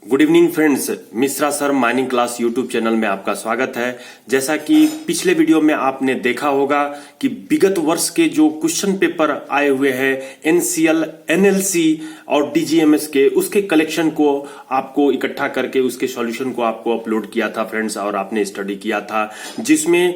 Good evening friends, Mishra sir mining class YouTube channel में आपका स्वागत है। जैसा कि पिछले वीडियो में आपने देखा होगा कि विगत वर्ष के जो क्वेश्चन पेपर आए हुए हैं एनसीएल, एनएलसी और डीजीएमएस के, उसके कलेक्शन को आपको इकट्ठा करके उसके सॉल्यूशन को आपको अपलोड किया था फ्रेंड्स, और आपने स्टडी किया था, जिसमें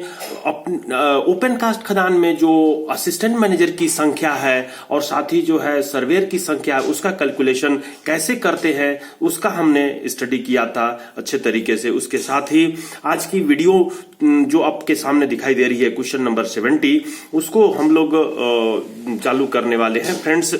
ओपन कास्ट खदान में जो असिस्टेंट मैनेजर की संख्या है और साथ ही जो है सर्वेयर की संख्या है, उसका कैलकुलेशन कैसे करते हैं उसका हमने स्टडी किया था अच्छे तरीके से। उसके साथ ही आज की वीडियो जो आपके सामने दिखाई दे रही है क्वेश्चन नंबर 70, उसको हम लोग चालू करने वाले हैं फ्रेंड्स।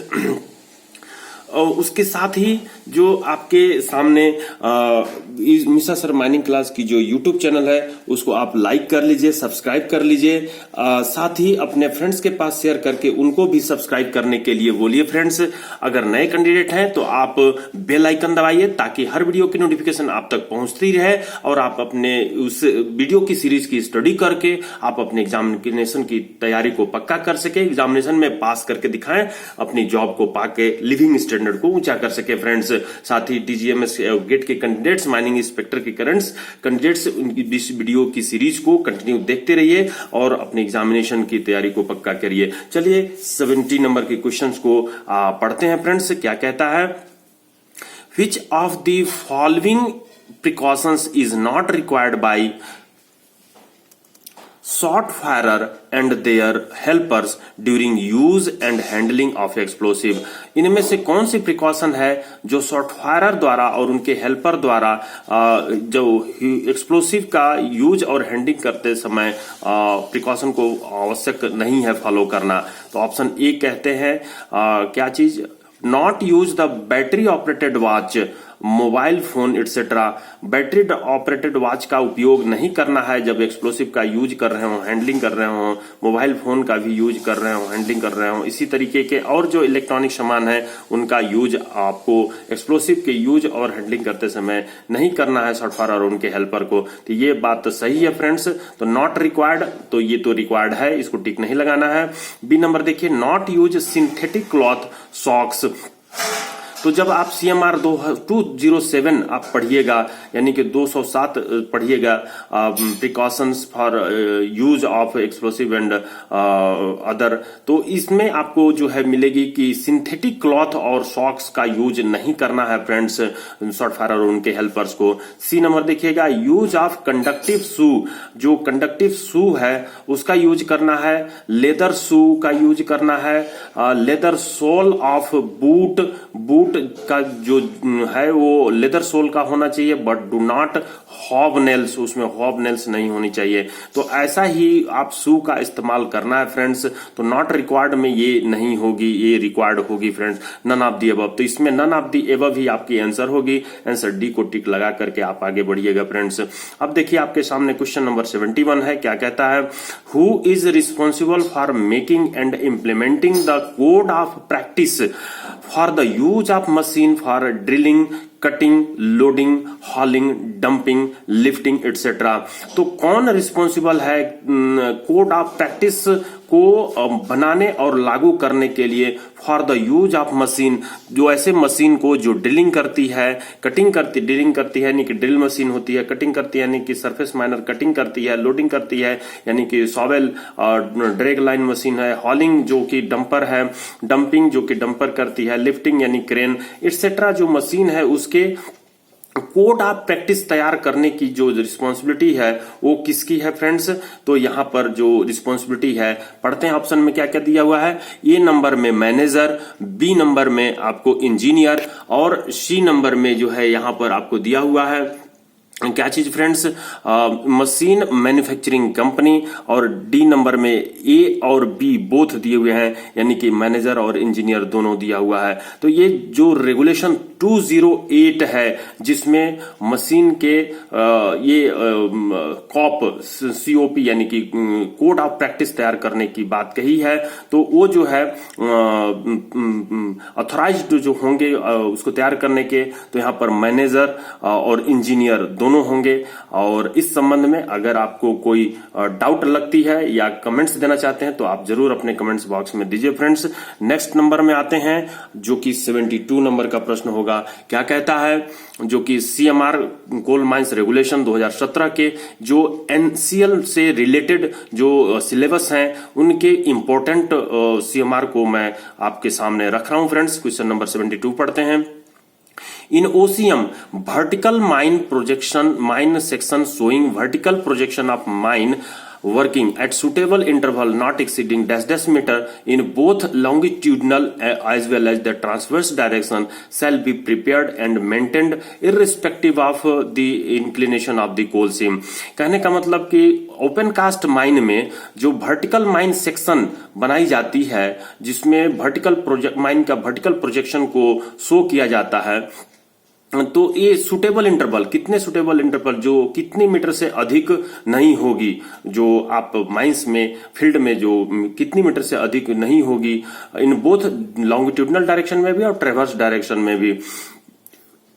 उसके साथ ही जो आपके सामने मिश्रा सर माइनिंग क्लास की जो यूट्यूब चैनल है उसको आप लाइक कर लीजिए, सब्सक्राइब कर लीजिए, साथ ही अपने फ्रेंड्स के पास शेयर करके उनको भी सब्सक्राइब करने के लिए बोलिए फ्रेंड्स। अगर नए कैंडिडेट हैं तो आप बेल आइकन दबाइए ताकि हर वीडियो की नोटिफिकेशन आप तक पहुंचती रहे और आप अपने उस वीडियो की सीरीज की स्टडी करके आप अपने एग्जामिनेशन की तैयारी को पक्का कर सके, एग्जामिनेशन में पास करके दिखाएं, अपनी जॉब को पाके लिविंग स्टैंडर्ड को ऊंचा कर सके फ्रेंड्स। साथ ही डीजीएमएस गेट के कैंडिडेट्स, माइनिंग इंस्पेक्टर के करंट्स कैंडिडेट्स, इस वीडियो की सीरीज को कंटिन्यू देखते रहिए और अपने एग्जामिनेशन की तैयारी को पक्का करिए। चलिए 70 नंबर के क्वेश्चंस को पढ़ते हैं फ्रेंड्स। क्या कहता है, which of the following precautions is not required by shot firer and their helpers during use and handling of explosive। इनमें से कौन सी प्रिकॉशन है जो शॉट फायरर द्वारा और उनके हेल्पर द्वारा जो एक्सप्लोसिव का यूज और हैंडलिंग करते समय प्रिकॉशन को आवश्यक नहीं है फॉलो करना। तो ऑप्शन ए कहते हैं क्या चीज, not use the battery operated watch, mobile phone etcetera. Battery operated watch का उपयोग नहीं करना है जब एक्सप्लोसिव का यूज कर रहे हो, हैंडलिंग कर रहे हो, मोबाइल फोन का भी यूज कर रहे हो, हैंडलिंग कर रहे हो। इसी तरीके के और जो इलेक्ट्रॉनिक सामान है उनका यूज आपको एक्सप्लोसिव के यूज और हैंडलिंग करते समय नहीं करना है शॉट फायर और उनके हेल्पर को। तो ये बात तो सही है फ्रेंड्स। तो नॉट रिक्वायर्ड, तो ये तो रिक्वायर्ड है, इसको टिक नहीं लगाना है। बी नंबर देखिए, not use synthetic cloth socks. तो जब आप CMR 207 आप पढ़िएगा, यानी कि 207 पढ़िएगा, precautions for use of explosive and other, तो इसमें आपको जो है मिलेगी कि सिंथेटिक क्लॉथ और सॉक्स का यूज नहीं करना है फ्रेंड्स शॉट फायर और उनके हेल्पर्स को। सी नंबर देखिएगा, यूज ऑफ कंडक्टिव शू, जो कंडक्टिव शू है उसका यूज करना है, लेदर शू का यूज करना है, leather sole of boot, boot का जो है वो लेदर सोल का होना चाहिए, but do not hob nails, उसमें हॉब नेल्स नहीं होनी चाहिए। तो ऐसा ही आप शू का इस्तेमाल करना है फ्रेंड्स। तो नॉट रिक्वायर्ड में ये नहीं होगी, ये रिक्वायर्ड होगी friends, none of the above. तो इसमें नन ऑफ दी अबव ही आपकी आंसर होगी। आंसर डी को टिक लगा करके आप आगे बढ़िएगा फ्रेंड्स। अब देखिए आपके सामने क्वेश्चन नंबर 71 है। क्या कहता है, who is responsible for making and implementing the code of practice for the use of machine for drilling, cutting, loading, हॉलिंग, dumping, lifting etcetera. तो कौन रिस्पॉन्सिबल है कोड ऑफ प्रैक्टिस को बनाने और लागू करने के लिए for the use of machine, जो ऐसे मशीन को जो ड्रिलिंग करती है, कटिंग करती, ड्रिलिंग करती है यानी कि ड्रिल मशीन होती है, कटिंग करती है यानी कि सरफेस माइनर कटिंग करती है, लोडिंग करती है यानी कि सॉवेल ड्रैग लाइन मशीन है, हॉलिंग जो कि डंपर है, डंपिंग जो कि डंपर करती है, लिफ्टिंग यानी क्रेन एटसेट्रा जो मशीन है उसके कोड ऑफ प्रैक्टिस तैयार करने की जो रिस्पॉन्सिबिलिटी है वो किसकी है फ्रेंड्स। तो यहां पर जो रिस्पॉन्सिबिलिटी है पढ़ते हैं ऑप्शन में क्या क्या दिया हुआ है। ए नंबर में मैनेजर, बी नंबर में आपको इंजीनियर और सी नंबर में जो है यहां पर आपको दिया हुआ है क्या चीज फ्रेंड्स, मशीन मैन्युफैक्चरिंग कंपनी, और डी नंबर में ए और बी बोथ दिए हुए हैं यानी कि मैनेजर और इंजीनियर दोनों दिया हुआ है। तो ये जो रेगुलेशन 208 है जिसमें मशीन के ये COP यानी कि कोड ऑफ प्रैक्टिस तैयार करने की बात कही है, तो वो जो है ऑथराइज्ड जो होंगे उसको तैयार करने के, तो यहाँ पर मैनेजर और इंजीनियर दोनों होंगे। और इस संबंध में अगर आपको कोई डाउट लगती है या कमेंट्स देना चाहते हैं तो आप जरूर अपने कमेंट्स बॉक्स में दीजिए फ्रेंड्स। नेक्स्ट नंबर में आते हैं जो कि 72 नंबर का प्रश्न होगा। आपका क्या कहता है, जो कि सीएमआर कोल माइंस रेगुलेशन 2017 के जो एनसीएल से रिलेटेड जो सिलेबस हैं उनके इंपॉर्टेंट सीएमआर को मैं आपके सामने रख रहा हूं फ्रेंड्स। क्वेश्चन नंबर 72 पढ़ते हैं। In OCM, vertical mine projection, mine section showing vertical projection of mine working at suitable interval not exceeding dash dash meter in both longitudinal as well as the transverse direction shall be prepared and maintained irrespective of the inclination of the coal seam। कहने का मतलब कि open cast mine में जो vertical mine section बनाई जाती है जिसमें वर्टिकल प्रोजेक्ट माइन का वर्टिकल प्रोजेक्शन को शो किया जाता है, तो ये सुटेबल इंटरवल, कितने सुटेबल इंटरवल, जो कितनी मीटर से अधिक नहीं होगी, जो आप माइंस में फील्ड में जो कितनी मीटर से अधिक नहीं होगी इन बोथ लॉन्गिट्यूडनल डायरेक्शन में भी और ट्रेवर्स डायरेक्शन में भी,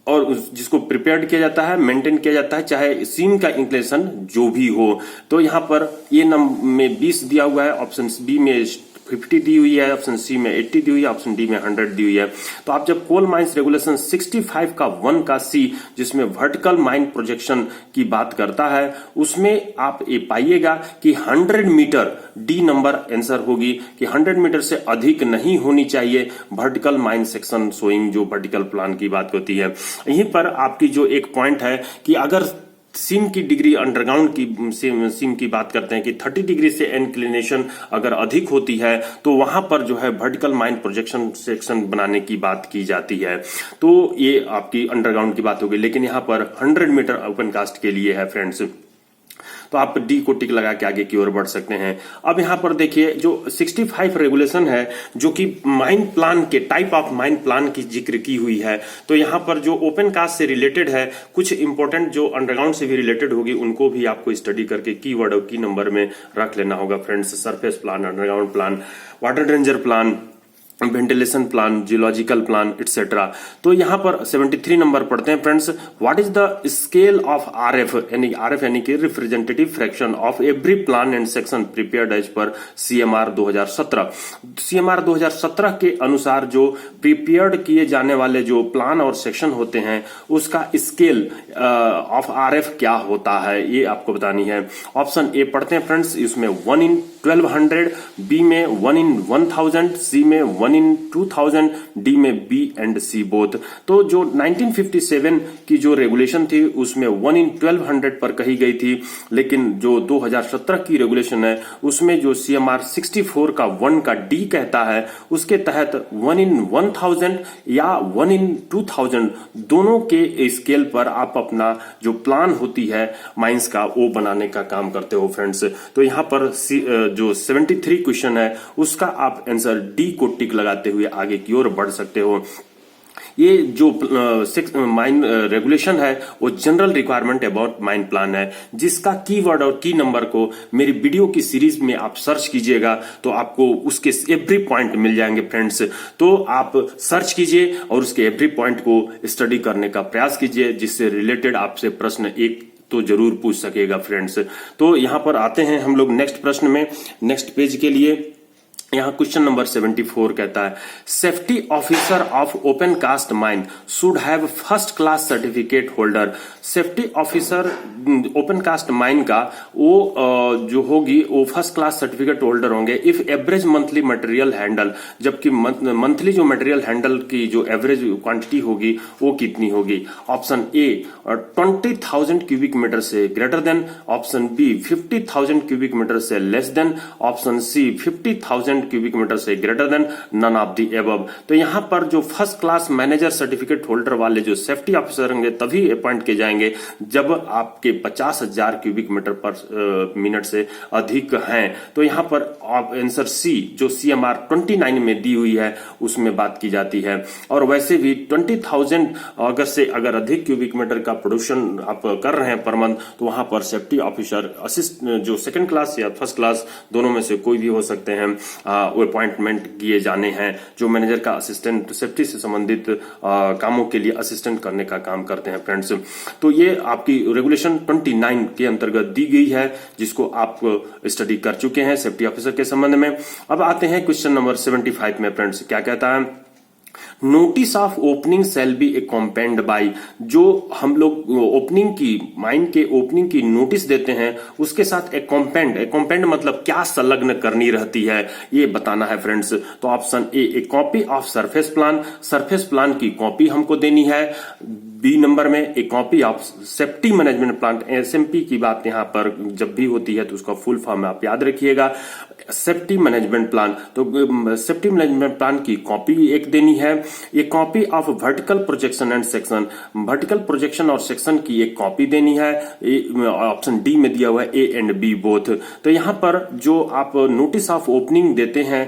और जिसको प्रिपेयर्ड किया जाता है, मेंटेन किया जाता है, चाहे सीम का इंक्लेशन जो भी हो। तो यहाँ पर ये नंबर में 20 दिया हुआ है, ऑप्शन बी में 50 दी हुई है, ऑप्शन सी में 80 दी हुई है, ऑप्शन डी में 100 दी हुई है। तो आप जब कोल माइंस रेगुलेशन 65 का 1 का सी जिसमें वर्टिकल माइन प्रोजेक्शन की बात करता है उसमें आप ये पाइएगा कि 100 मीटर डी नंबर आंसर होगी कि 100 मीटर से अधिक नहीं होनी चाहिए वर्टिकल माइन सेक्शन शोइंग जो वर्टिकल प्लान की बात होती है। यहीं पर आपकी जो एक पॉइंट है कि अगर सीम की डिग्री अंडरग्राउंड की सीम की बात करते हैं कि 30 डिग्री से इंक्लिनेशन अगर अधिक होती है तो वहां पर जो है वर्टिकल माइन प्रोजेक्शन सेक्शन बनाने की बात की जाती है। तो ये आपकी अंडरग्राउंड की बात होगी, लेकिन यहां पर 100 मीटर ओपन कास्ट के लिए है फ्रेंड्स। तो आप डी को टिक लगा के आगे की ओर बढ़ सकते हैं। अब यहां पर देखिए जो 65 रेगुलेशन है जो कि माइन प्लान के टाइप ऑफ माइन प्लान की जिक्र की हुई है, तो यहां पर जो ओपन कास्ट से रिलेटेड है कुछ इंपॉर्टेंट जो अंडरग्राउंड से भी रिलेटेड होगी उनको भी आपको स्टडी करके कीवर्ड और की नंबर में रख लेना होगा friends. Surface plan, underground plan, water danger plan, ventilation plan, geological plan etcetera. तो यहां पर 73 नंबर पढ़ते हैं friends. What is the scale of RF यानी कि representative fraction of every plan and section prepared as per CMR 2017। CMR 2017 के अनुसार जो प्रिपेयर्ड किए जाने वाले जो प्लान और सेक्शन होते हैं उसका स्केल ऑफ आरएफ क्या होता है ये आपको बतानी है। ऑप्शन ए पढ़ते हैं फ्रेंड्स, इसमें 1 in 1200, बी में 1 in 1000, सी में 1 in 2000, डी में बी एंड सी बोथ। तो जो 1957 की जो रेगुलेशन थी उसमें 1 in 1200 पर कही गई थी, लेकिन जो 2017 की रेगुलेशन है उसमें जो सीएमआर 64 का 1 का डी कहता है उसके तहत 1 in 1000 या 1 in 2000 दोनों के स्केल पर आप अपना जो प्लान होती है माइंस का वो बनाने का काम करते हो फ्रेंड्स। तो यहां पर जो 73 क्वेश्चन है उसका आप आंसर डी को टिक लगाते हुए आगे की ओर बढ़ सकते हो। ये जो माइन रेगुलेशन है वो general requirement about mine plan है, जिसका कीवर्ड और की नंबर को मेरी वीडियो की सीरीज में आप सर्च कीजिएगा तो आपको उसके एवरी पॉइंट मिल जाएंगे फ्रेंड्स। तो आप सर्च कीजिए और उसके एवरी पॉइंट को स्टडी करने का प्रयास कीजिए जिससे रिलेटेड आपसे प्रश्न एक तो जरूर पूछ सकेगा फ्रेंड्स। तो यहां पर आते हैं हम लोग नेक्स्ट प्रश्न में, नेक्स्ट पेज के लिए। यहां क्वेश्चन नंबर 74 कहता है safety officer of open cast mine should have first class certificate holder. Safety officer open cast mine का वो जो होगी वो फर्स्ट क्लास सर्टिफिकेट होल्डर होंगे if average monthly material handle, जबकि मंथली जो मटेरियल हैंडल की जो एवरेज क्वांटिटी होगी वो कितनी होगी। ऑप्शन ए 20,000 क्यूबिक मीटर से greater than, option B 50,000 cubic metre से less than, option C 50,000 cubic metre से greater than, none of the above. तो यहां पर जो first class manager certificate holder वाले जो सेफ्टी ऑफिसर होंगे तभी अपॉइंट किए जाएंगे जब आपके 50,000 क्यूबिक मीटर पर मिनट से अधिक हैं। तो यहां पर आंसर सी जो सीएमआर 29 में दी हुई है उसमें बात की जाती है। और वैसे भी 20,000 अगर अधिक क्यूबिक मीटर का प्रोडक्शन आप कर रहे हैं पर मंथ तो वहां पर सेफ्टी ऑफिसर असिस्ट जो सेकंड क्लास या फर्स्ट क्लास दोनों में से कोई भी हो सकते हैं वो अपॉइंटमेंट किए जाने हैं जो मैनेजर का असिस्टेंट सेफ्टी से संबंधित कामों के लिए असिस्टेंट करने का काम करते हैं फ्रेंड्स। तो ये आपकी रेगुलेशन 29 के अंतर्गत दी गई है जिसको आप स्टडी कर चुके हैं सेफ्टी ऑफिसर के संबंध में। अब आते हैं क्वेश्चन नंबर 75 में फ्रेंड्स, क्या कहता है notice of opening shall be accompanied by, जो हम लोग ओपनिंग की माइन के ओपनिंग की नोटिस देते हैं उसके साथ एक्कम्पेंड मतलब क्या संलग्न करनी रहती है ये बताना है फ्रेंड्स। तो option A copy of surface plan की कॉपी हमको देनी है। बी नंबर में ए copy of safety management plan, SMP की बात यहां पर जब भी होती है तो उसका फुल फॉर्म आप याद रखिएगा, सेफ्टी मैनेजमेंट प्लान। तो सेफ्टी मैनेजमेंट प्लान की कॉपी एक देनी है। ये copy of vertical projection and section, vertical projection और सेक्शन की एक कॉपी देनी है। ऑप्शन डी में दिया हुआ है ए एंड बी बोथ। तो यहां पर जो आप नोटिस ऑफ ओपनिंग देते हैं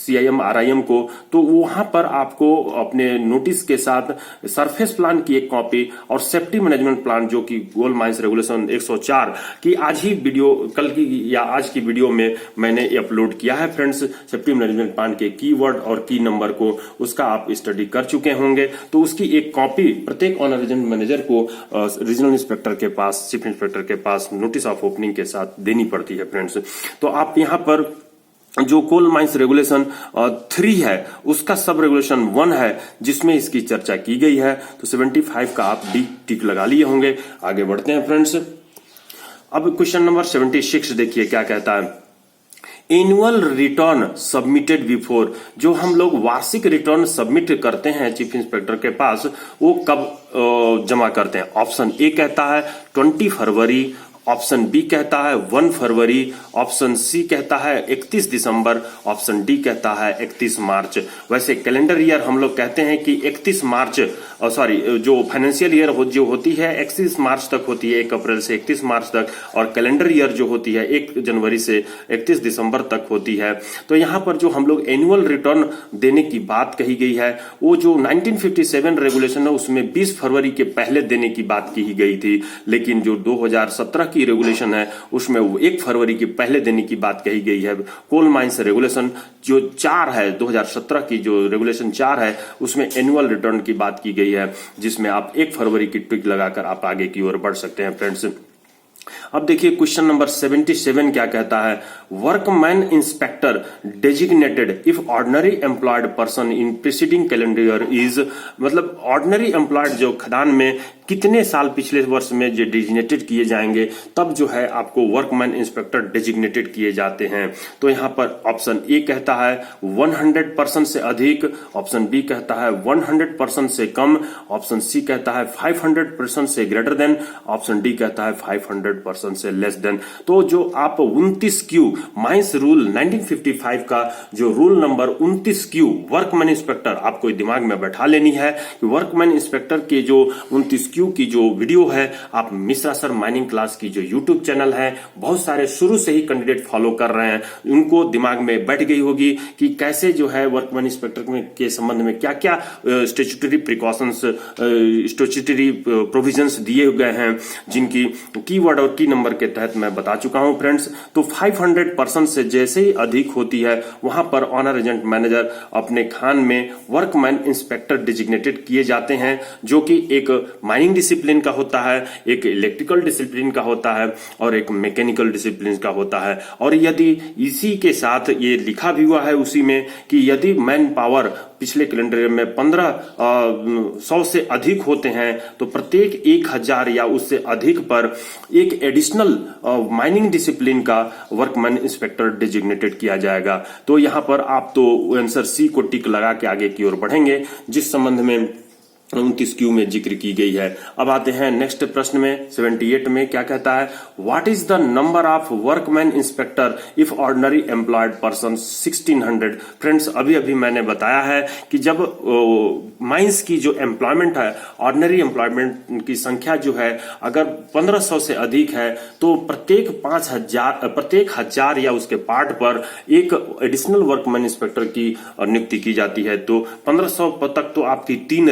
CIM RIM को, तो वहां पर आपको अपने नोटिस के साथ सरफेस प्लान की एक कॉपी और सेफ्टी मैनेजमेंट प्लान जो कि कोल माइंस रेगुलेशन 104 की आज ही वीडियो, कल की या आज की वीडियो में मैंने अपलोड किया है फ्रेंड्स, सेफ्टी मैनेजमेंट प्लान के कीवर्ड और की नंबर को, उसका आप स्टडी कर चुके होंगे। तो उसकी एक कॉपी प्रत्येक ऑनर रीजन मैनेजर को रीजनल इंस्पेक्टर के पास, चीफ इंस्पेक्टर के पास नोटिस ऑफ ओपनिंग के साथ देनी पड़ती है फ्रेंड्स। तो आप यहां पर जो कोल माइंस रेगुलेशन 3 है उसका सब रेगुलेशन 1 है जिसमें इसकी चर्चा की गई है। तो 75 का आप डी टिक लगा लिए होंगे। आगे बढ़ते हैं फ्रेंड्स। अब क्वेश्चन नंबर 76 देखिए क्या कहता है। एनुअल रिटर्न सबमिटेड बिफोर, जो हम लोग वार्षिक रिटर्न सबमिट करते हैं चीफ इंस्पेक्टर के पास, वो कब जमा करते हैं। ऑप्शन ए कहता है 20 फरवरी, ऑप्शन बी कहता है 1 फरवरी, ऑप्शन सी कहता है 31 दिसंबर, ऑप्शन डी कहता है 31 मार्च। वैसे कैलेंडर ईयर हम लोग कहते हैं कि 31 मार्च, जो फाइनेंशियल ईयर जो होती है 31 मार्च तक होती है, 1 अप्रैल से 31 मार्च तक, और कैलेंडर ईयर जो होती है 1 जनवरी से 31 दिसंबर तक होती है। तो यहाँ पर जो हम लोग एनुअल रिटर्न देने की बात कही गई है, वो जो 1957 रेगुलेशन है उसमें 20 फरवरी के पहले देने की बात की गई थी, लेकिन जो 2017 की रेगुलेशन है उसमें वो 1 फरवरी के पहले देने की बात कही गई है। कोल माइंस रेगुलेशन जो 4 है, 2017 की जो रेगुलेशन 4 है उसमें एनुअल रिटर्न की बात की गई है, जिसमें आप 1 फरवरी की टिक लगाकर आप आगे की ओर बढ़ सकते हैं फ्रेंड्स। अब देखिए क्वेश्चन नंबर 77 क्या कहता है। Workman inspector designated if ordinary employed person in preceding calendar year is, मतलब ऑर्डिनरी एम्प्लॉयड जो खदान में कितने साल पिछले वर्ष में जो डेजिग्नेटेड किए जाएंगे तब जो है आपको वर्कमैन इंस्पेक्टर डेजिग्नेटेड किए जाते हैं। तो यहां पर ऑप्शन ए कहता है 100% से अधिक, ऑप्शन बी कहता है 100% से कम, ऑप्शन सी कहता है 500% से ग्रेटर देन, ऑप्शन डी कहता है 500% से लेस देन। तो जो आप 29Q माइंस रूल 1955 का जो rule number 29Q workman inspector आपको दिमाग में बैठा लेनी है कि वर्कमैन इंस्पेक्टर के जो 29Q की जो वीडियो है आप मिश्रा सर माइनिंग क्लास की जो यूट्यूब चैनल है, बहुत सारे शुरू से ही कैंडिडेट फॉलो कर रहे हैं, उनको दिमाग में बैठ गई होगी कि कैसे जो है वर्कमैन इंस्पेक्टर के संबंध में क्या क्या स्टैट्यूटरी प्रिकॉशंस, स्टैट्यूटरी प्रोविजंस दिए गए हैं, जिनकी कीवर्ड और की नंबर के तहत मैं बता चुका हूं फ्रेंड्स। तो 500% से जैसे ही अधिक होती है वहां पर ऑनर एजेंट मैनेजर अपने खान में वर्कमैन इंस्पेक्टर डिजिग्नेटेड किए जाते हैं, जो कि एक माइनिंग डिसिप्लिन का होता है, एक इलेक्ट्रिकल डिसिप्लिन का होता है और एक मैकेनिकल डिसिप्लिन का होता है। और यदि इसी के साथ ये लिखा भी हुआ है उसी में कि यदि मैन पावर पिछले कैलेंडर में 1500 से अधिक होते हैं तो प्रत्येक 1000 या उससे अधिक पर एक एडिशनल माइनिंग डिसिप्लिन का वर्कमैन इंस्पेक्टर डिजिग्नेटेड किया जाएगा। तो यहां पर आप तो आंसर सी को टिक लगा के आगे की ओर बढ़ेंगे जिस संबंध में 29Q में जिक्र की गई है। अब आते हैं नेक्स्ट प्रश्न में 78 में क्या कहता है। What is the number of workman inspector if ordinary employed person 1600। Friends अभी अभी मैंने बताया है कि जब माइंस की जो एम्प्लॉयमेंट है, ऑर्डिनरी एम्प्लॉयमेंट की संख्या जो है अगर 1500 से अधिक है तो प्रत्येक 1000 या उसके पार्ट पर एक एडिशनल वर्कमैन इंस्पेक्टर की नियुक्ति की जाती है। तो 1500 तक तो आपकी 3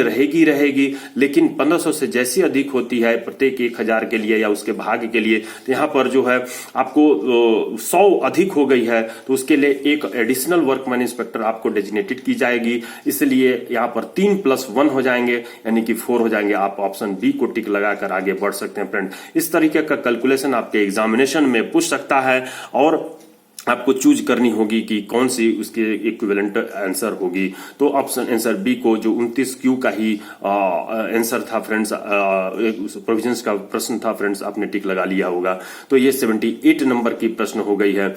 रहेगी, लेकिन 1500 से जैसी अधिक होती है प्रत्येक 1000 के लिए या उसके भाग के लिए, तो यहां पर जो है आपको 100 अधिक हो गई है तो उसके लिए एक एडिशनल वर्कमैन इंस्पेक्टर आपको डेजिग्नेटेड की जाएगी। इसलिए यहां पर 3 + 1 हो जाएंगे यानी कि 4 हो जाएंगे। आप ऑप्शन बी को टिक लगाकर आगे बढ़ सकते हैं फ्रेंड। इस तरीके का कैलकुलेशन आपके एग्जामिनेशन में पूछ सकता है। और आपको चूज करनी होगी कि कौन सी उसके इक्विवेलेंट आंसर होगी। तो ऑप्शन आंसर बी को जो 29 क्यू का ही आंसर था फ्रेंड्स, प्रोविजंस का प्रश्न था फ्रेंड्स, आपने टिक लगा लिया होगा। तो ये 78 नंबर की प्रश्न हो गई है।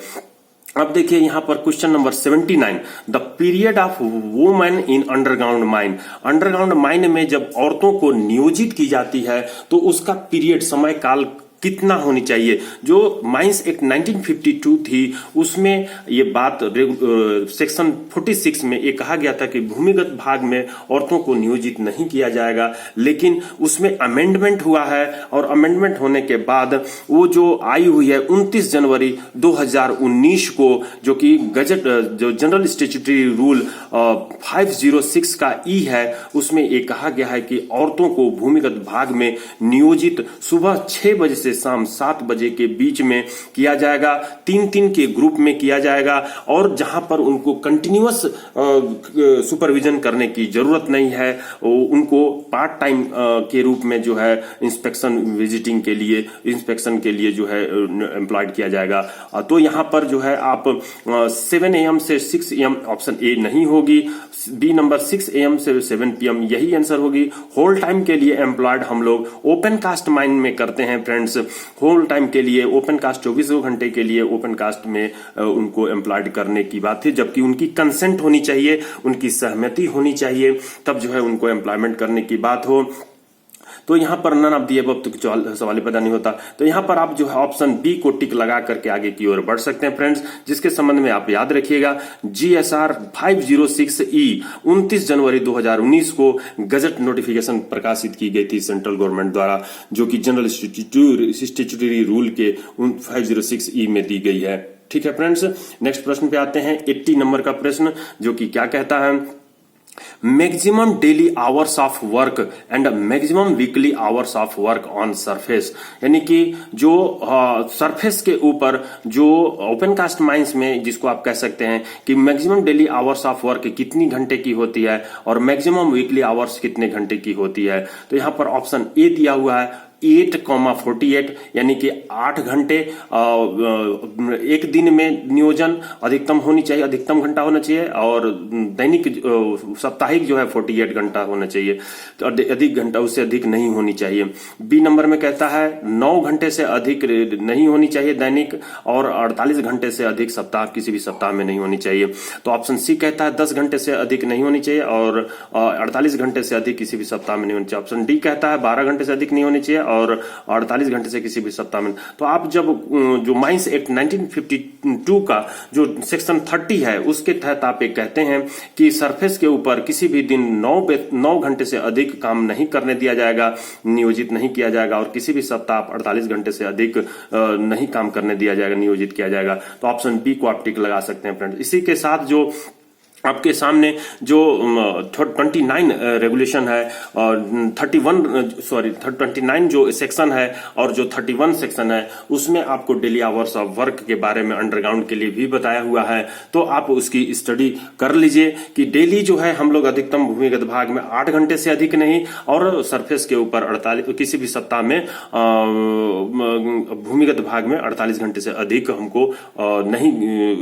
अब देखिए यहां पर question number 79, the period of women in underground mine. Underground mine में जब औरतों को नियोजित की जाती है तो उसका पीरियड, समय काल कितना होनी चाहिए। जो माइंस एक्ट 1952 थी उसमें ये बात सेक्शन 46 में ये कहा गया था कि भूमिगत भाग में औरतों को नियोजित नहीं किया जाएगा, लेकिन उसमें अमेंडमेंट हुआ है और अमेंडमेंट होने के बाद वो जो आई हुई है 29 जनवरी 2019 को, जो कि गजट जो जनरल स्टैट्यूटरी रूल 506 का ई है, उसमें ये कहा गया है कि औरतों को भूमिगत भाग में नियोजित सुबह 6 बजे से शाम 7 बजे के बीच में किया जाएगा। 3-3 के ग्रुप में किया जाएगा और जहां पर उनको कंटिन्यूअस सुपरविजन करने की जरूरत नहीं है, उनको पार्ट टाइम के रूप में जो है इंस्पेक्शन विजिटिंग के लिए, इंस्पेक्शन के लिए जो है एम्प्लॉयड किया जाएगा। तो यहां पर जो है आप 7 AM से 6 AM ऑप्शन ए नहीं होगी, बी नंबर 6 AM से 7 PM यही आंसर होगी। होल टाइम के लिए एम्प्लॉयड हम लोग ओपन कास्ट माइन में करते हैं फ्रेंड्स। होल टाइम के लिए ओपन कास्ट 24 घंटे के लिए ओपन कास्ट में उनको एम्प्लॉयड करने की बात है, जबकि उनकी कंसेंट होनी चाहिए, उनकी सहमति होनी चाहिए, तब जो है उनको एम्प्लॉयमेंट करने की बात हो। तो यहां पर नन ऑफ दी अबव तो सवाल पैदा नहीं होता। तो यहां पर आप जो है ऑप्शन बी को टिक लगा करके आगे की ओर बढ़ सकते हैं फ्रेंड्स, जिसके संबंध में आप याद रखिएगा GSR 506E 29 जनवरी 2019 को गजट नोटिफिकेशन प्रकाशित की गई थी सेंट्रल गवर्नमेंट द्वारा, जो कि जनरल स्टैट्यूटरी रूल के 506E में दी गई है। ठीक है फ्रेंड्स, नेक्स्ट प्रश्न पे आते हैं। 80 नंबर का प्रश्न, जो कि क्या कहता है, maximum daily hours of work and maximum weekly hours of work on surface. यानी कि जो सरफेस के ऊपर जो ओपन कास्ट माइंस में, जिसको आप कह सकते हैं कि maximum daily hours of work कितनी घंटे की होती है और मैक्सिमम वीकली आवर्स कितने घंटे की होती है। तो यहां पर ऑप्शन ए दिया हुआ है 8,48, यानी कि 8 घंटे एक दिन में नियोजन अधिकतम होनी चाहिए, अधिकतम घंटा होना चाहिए, और दैनिक साप्ताहिक जो है 48 घंटा होना चाहिए। तो अधिक घंटा, उससे अधिक नहीं होनी चाहिए। बी नंबर में कहता है 9 घंटे से अधिक नहीं होनी चाहिए दैनिक, और 48 घंटे से अधिक सप्ताह, किसी भी सप्ताह में नहीं होनी चाहिए। तो ऑप्शन सी कहता है 10 घंटे से अधिक नहीं होनी चाहिए और 48 घंटे से अधिक किसी भी सप्ताह में नहीं होनी चाहिए। ऑप्शन डी कहता है 12 घंटे से अधिक नहीं होनी चाहिए और 48 घंटे से किसी भी सप्ताह में। तो आप जब जो माइंस एक्ट 1952 का जो सेक्शन 30 है उसके तहत आप एक कहते हैं कि सरफेस के ऊपर किसी भी दिन 9 घंटे से अधिक काम नहीं करने दिया जाएगा, नियोजित नहीं किया जाएगा, और किसी भी सप्ताह 48 घंटे से अधिक नहीं काम करने दिया जाएगा, नियोजित किया जाएगा। तो ऑप्शन बी को आप टिक लगा सकते हैं फ्रेंड्स। इसी के साथ जो आपके सामने जो 29 रेगुलेशन है और 29 जो सेक्शन है और जो 31 सेक्शन है, उसमें आपको डेली आवर्स ऑफ वर्क के बारे में अंडरग्राउंड के लिए भी बताया हुआ है। तो आप उसकी स्टडी कर लीजिए कि डेली जो है हम लोग अधिकतम भूमिगत भाग में 8 घंटे से अधिक नहीं, और सरफेस के ऊपर 48, किसी भी सप्ताह में भूमिगत भाग में 48 घंटे से अधिक हमको नहीं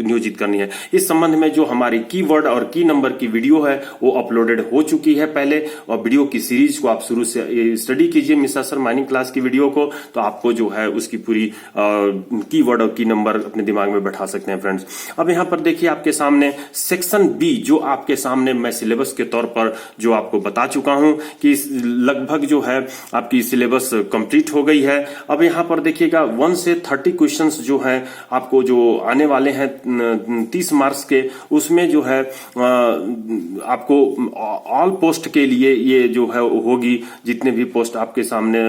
नियोजित करनी है। इस संबंध में जो हमारी कीवर्ड और की नंबर की वीडियो है वो अपलोडेड हो चुकी है पहले, और वीडियो की सीरीज को आप शुरू से स्टडी कीजिए मिस्टर सर माइनिंग क्लास की वीडियो को, तो आपको जो है उसकी पूरी कीवर्ड और की नंबर अपने दिमाग में बैठा सकते हैं फ्रेंड्स। अब यहां पर देखिए आपके सामने सेक्शन बी, जो आपके सामने मैं सिलेबस के तौर पर जो आपको बता चुका हूं कि लगभग जो है आपकी सिलेबस कंप्लीट हो गई है। अब यहां पर देखिएगा 1 से 30 क्वेश्चंस जो है आपको जो आने वाले हैं 30 मार्क्स के, उसमें जो है आपको ऑल पोस्ट के लिए ये जो है होगी, जितने भी पोस्ट आपके सामने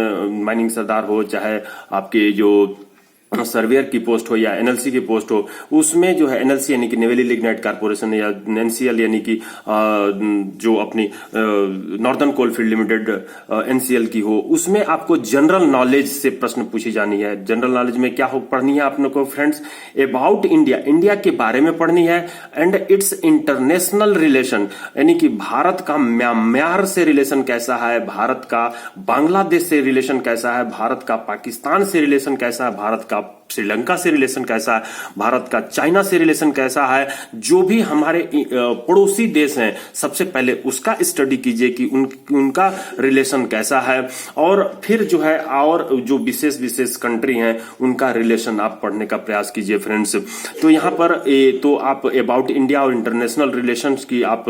माइनिंग सरदार हो, चाहे आपके जो सर्वेयर की पोस्ट हो या एनएलसी की पोस्ट हो, उसमें जो है एनएलसी यानी कि नेवली लिग्नाइट कारपोरेशन या एनसीएल यानी कि जो अपनी नॉर्दर्न कोलफील्ड लिमिटेड एनसीएल की हो, उसमें आपको जनरल नॉलेज से प्रश्न पूछी जानी है। जनरल नॉलेज में क्या हो पढ़नी है आप लोगों को फ्रेंड्स, अबाउट इंडिया, इंडिया के बारे में पढ़नी है, एंड इट्स इंटरनेशनल रिलेशन, यानी कि भारत का म्यांमार से रिलेशन कैसा है, भारत का बांग्लादेश से रिलेशन कैसा है, भारत का पाकिस्तान से रिलेशन कैसा है, भारत का श्रीलंका से रिलेशन कैसा है, भारत का चाइना से रिलेशन कैसा है, जो भी हमारे पड़ोसी देश हैं सबसे पहले उसका स्टडी कीजिए कि उनका रिलेशन कैसा है, और फिर जो है और जो विशेष विशेष कंट्री हैं उनका रिलेशन आप पढ़ने का प्रयास कीजिए फ्रेंड्स। तो यहाँ पर तो आप अबाउट इंडिया और इंटरनेशनल रिलेशंस की आप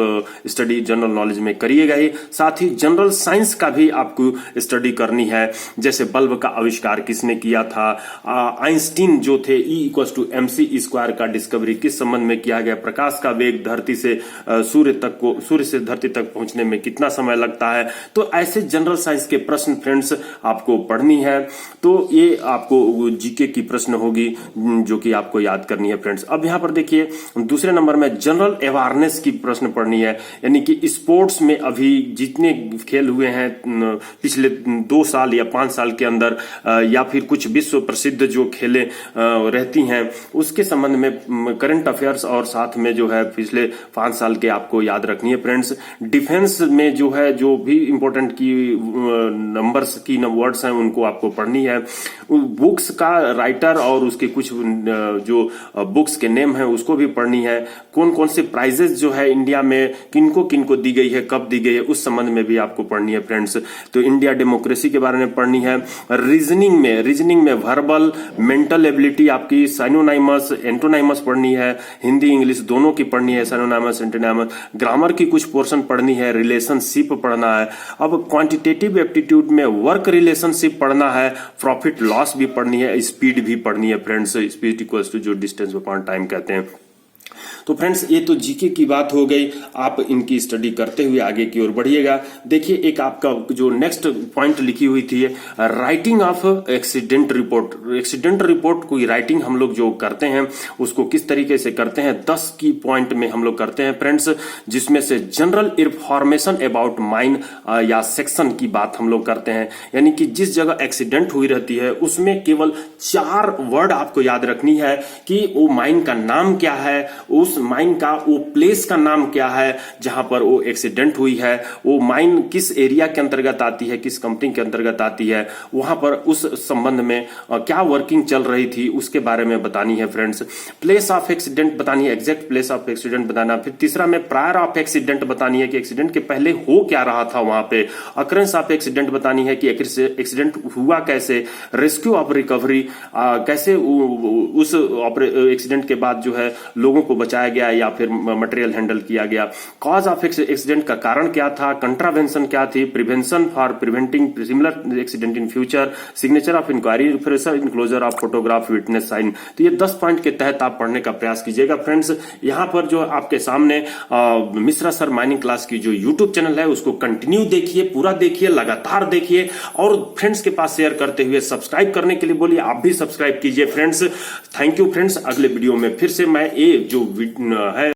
स्टडी जनरल नॉलेज में करिएगा ही, साथ ही जनरल साइंस का भी आपको स्टडी करनी है, जैसे बल्ब का आविष्कार किसने किया था, आइंस्टीन जो थे E=mc² का डिस्कवरी किस संबंध में किया गया, प्रकाश का वेग धरती से सूर्य से धरती तक पहुंचने में कितना समय लगता है। तो ऐसे जनरल साइंस के प्रश्न फ्रेंड्स आपको पढ़नी है। तो ये आपको जीके की प्रश्न होगी जो कि आपको याद करनी है फ्रेंड्स। अब यहाँ पर देखिए दूसरे नंबर में जनरल अवेयरनेस की प्रश्न पढ़नी है, यानी कि स्पोर्ट्स में अभी जितने खेल हुए हैं पिछले 2 साल या 5 साल के अंदर, या फिर कुछ विश्व प्रसिद्ध जो खेलें रहती हैं उसके संबंध में करंट अफेयर्स और साथ में जो है पिछले 5 साल के आपको याद रखनी है फ्रेंड्स। डिफेंस में जो है जो भी इंपॉर्टेंट की नंबर्स की वर्ड्स हैं उनको आपको पढ़नी है। बुक्स का राइटर और उसके कुछ जो बुक्स के नेम है उसको भी पढ़नी है। कौन कौन से प्राइजेस जो है इंडिया में किनको किनको दी गई है, कब दी गई है, उस संबंध में भी आपको पढ़नी है फ्रेंड्स। तो इंडिया डेमोक्रेसी के बारे में पढ़नी है। रीजनिंग में वर्बल मेंटल एबिलिटी आपकी साइनोनाइमस एंटोनाइमस पढ़नी है, हिंदी इंग्लिश दोनों की पढ़नी है, साइनोनाइमस एंटोनाइमस। ग्रामर की कुछ पोर्शन पढ़नी है, रिलेशनशिप पढ़ना है। अब क्वांटिटेटिव एप्टीट्यूड में वर्क रिलेशनशिप पढ़ना है, प्रॉफिट लॉस भी पढ़नी है, स्पीड भी पढ़नी है फ्रेंड्स। स्पीड इक्वल्स टू जो डिस्टेंस अपॉन टाइम कहते हैं। तो फ्रेंड्स ये तो जीके की बात हो गई, आप इनकी स्टडी करते हुए आगे की ओर बढ़िएगा। देखिए एक आपका जो नेक्स्ट पॉइंट लिखी हुई थी writing of accident report. Accident report कोई राइटिंग हम लोग जो करते हैं उसको किस तरीके से करते हैं, 10 की पॉइंट में हम लोग करते हैं फ्रेंड्स, जिसमें से जनरल इंफॉर्मेशन अबाउट माइन या सेक्शन की बात हम लोग करते हैं। यानी कि जिस जगह एक्सीडेंट हुई रहती है उसमें केवल 4 वर्ड आपको याद रखनी है कि वो माइन का नाम क्या है, उस माइन का वो प्लेस का नाम क्या है जहां पर वो एक्सीडेंट हुई है, वो माइन किस एरिया के अंतर्गत आती है, किस कंपनी के अंतर्गत आती है, वहां पर उस संबंध में क्या वर्किंग चल रही थी उसके बारे में बतानी है फ्रेंड्स। प्लेस ऑफ एक्सीडेंट बतानी है, एग्जैक्ट प्लेस ऑफ एक्सीडेंट बताना। फिर तीसरा में प्रायर ऑफ एक्सीडेंट बतानी है कि एक्सीडेंट के पहले हो क्या रहा था वहां पे। अकरेंस ऑफ एक्सीडेंट बतानी है कि एक्सीडेंट हुआ कैसे। रेस्क्यू ऑफ रिकवरी, कैसे उस एक्सीडेंट के बाद जो है लोगों को बचाया गया या फिर मटेरियल हैंडल किया गया। कॉज ऑफ एक्सीडेंट का कारण क्या था, कंट्रावेंशन क्या थी, prevention for preventing similar accident in future, signature of inquiry, fresher enclosure of photograph witness sign. तो ये 10 पॉइंट के तहत आप पढ़ने का प्रयास कीजिएगा फ्रेंड्स। यहां पर जो आपके सामने मिश्रा सर माइनिंग क्लास की जो यूट्यूब चैनल है उसको कंटिन्यू देखिए, पूरा देखिए, लगातार देखिए और फ्रेंड्स के पास शेयर करते हुए सब्सक्राइब करने के लिए बोलिए, आप भी सब्सक्राइब कीजिए फ्रेंड्स। Thank you friends. अगले वीडियो में फिर से मैं ये जो है